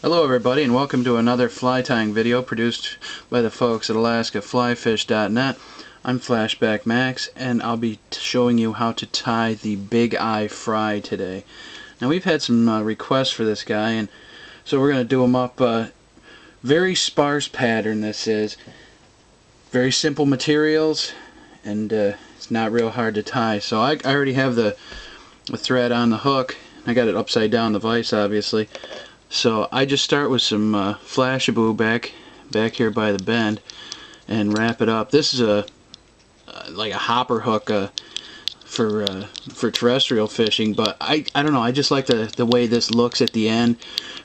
Hello everybody, and welcome to another fly tying video produced by the folks at AlaskaFlyfish.net. I'm Flashback Max, and I'll be showing you how to tie the Big Eye Fry today. Now we've had some requests for this guy, and so we're going to do them up. Very sparse pattern this is. Very simple materials, and it's not real hard to tie. So I already have the thread on the hook. I got it upside down, the vise obviously. So I just start with some Flashaboo back here by the bend and wrap it up. This is like a hopper hook for terrestrial fishing, but I don't know, I just like the way this looks at the end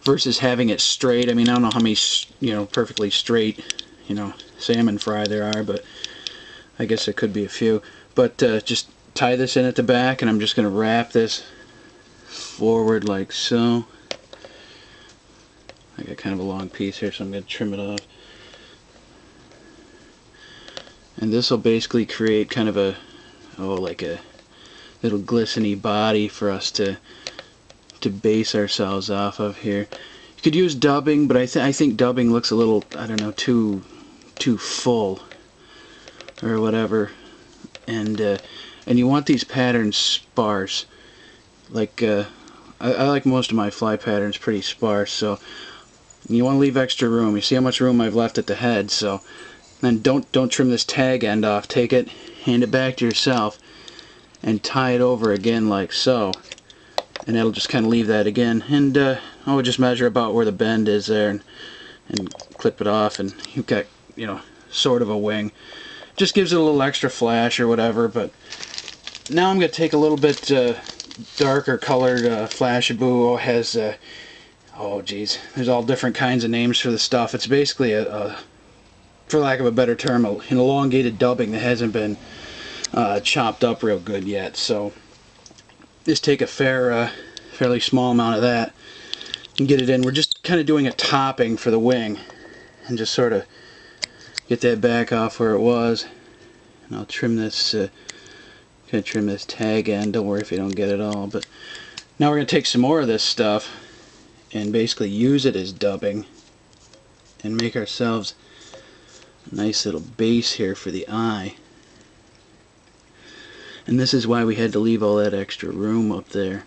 versus having it straight. I mean, I don't know how many perfectly straight salmon fry there are, but I guess it could be a few. But just tie this in at the back, and I'm just going to wrap this forward like so. I got kind of a long piece here, so I'm going to trim it off. And this will basically create kind of like a little glistening body for us to base ourselves off of here. You could use dubbing, but I think dubbing looks a little, I don't know, too full or whatever. And you want these patterns sparse. Like I like most of my fly patterns pretty sparse, so you want to leave extra room. You see how much room I've left at the head, so then don't trim this tag end off. Take it, hand it back to yourself, and tie it over again like so. And it'll just kind of leave that again. And I would just measure about where the bend is there, and clip it off, and you've got sort of a wing. Just gives it a little extra flash or whatever. But now I'm going to take a little bit darker colored Flashaboo. Has oh geez, there's all different kinds of names for the stuff. It's basically for lack of a better term, an elongated dubbing that hasn't been chopped up real good yet. So just take a fairly small amount of that and get it in. We're just kind of doing a topping for the wing, and just sort of get that back off where it was. And I'll trim this, kind of trim this tag end. Don't worry if you don't get it all. But now we're going to take some more of this stuff and basically use it as dubbing and make ourselves a nice little base here for the eye. And this is why we had to leave all that extra room up there.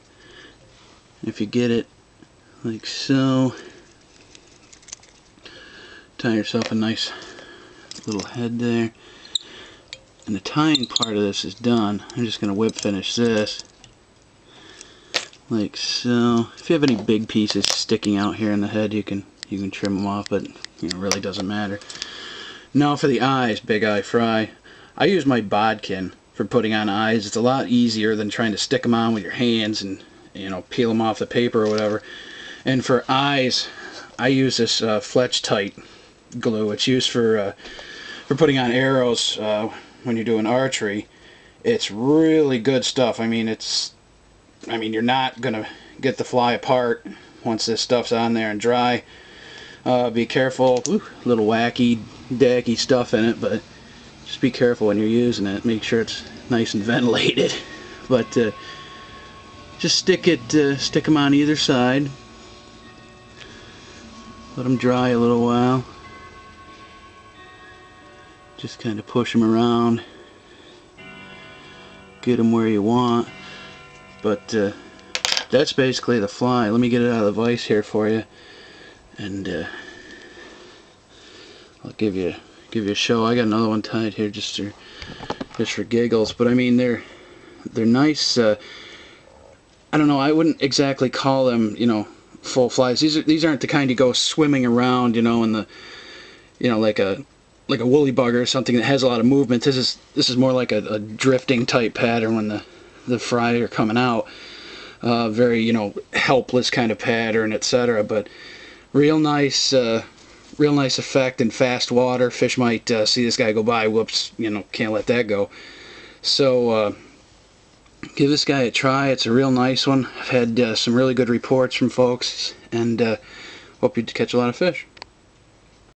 If you get it like so, tie yourself a nice little head there. And the tying part of this is done. I'm just going to whip finish this like so. If you have any big pieces sticking out here in the head, you can trim them off, but it really doesn't matter. Now for the eyes, Big Eye Fry. I use my bodkin for putting on eyes. It's a lot easier than trying to stick them on with your hands and peel them off the paper or whatever. And for eyes, I use this Fletch Tight glue. It's used for putting on arrows when you're doing archery. It's really good stuff. I mean, you're not gonna get the fly apart once this stuff's on there and dry. Be careful. Ooh, little wacky, dacky stuff in it, but just be careful when you're using it. Make sure it's nice and ventilated. But just stick them on either side. Let them dry a little while. Just kind of push them around. Get them where you want. But that's basically the fly. Let me get it out of the vise here for you, and I'll give you a show. I got another one tied here just for giggles. But I mean, they're nice. I don't know. I wouldn't exactly call them full flies. These aren't the kind you go swimming around in the like a woolly bugger or something that has a lot of movement. This is more like a drifting type pattern when the fry are coming out. Very helpless kind of pattern, etc. But real nice effect in fast water. Fish might see this guy go by. Whoops, can't let that go. So give this guy a try. It's a real nice one. I've had some really good reports from folks, and hope you catch a lot of fish.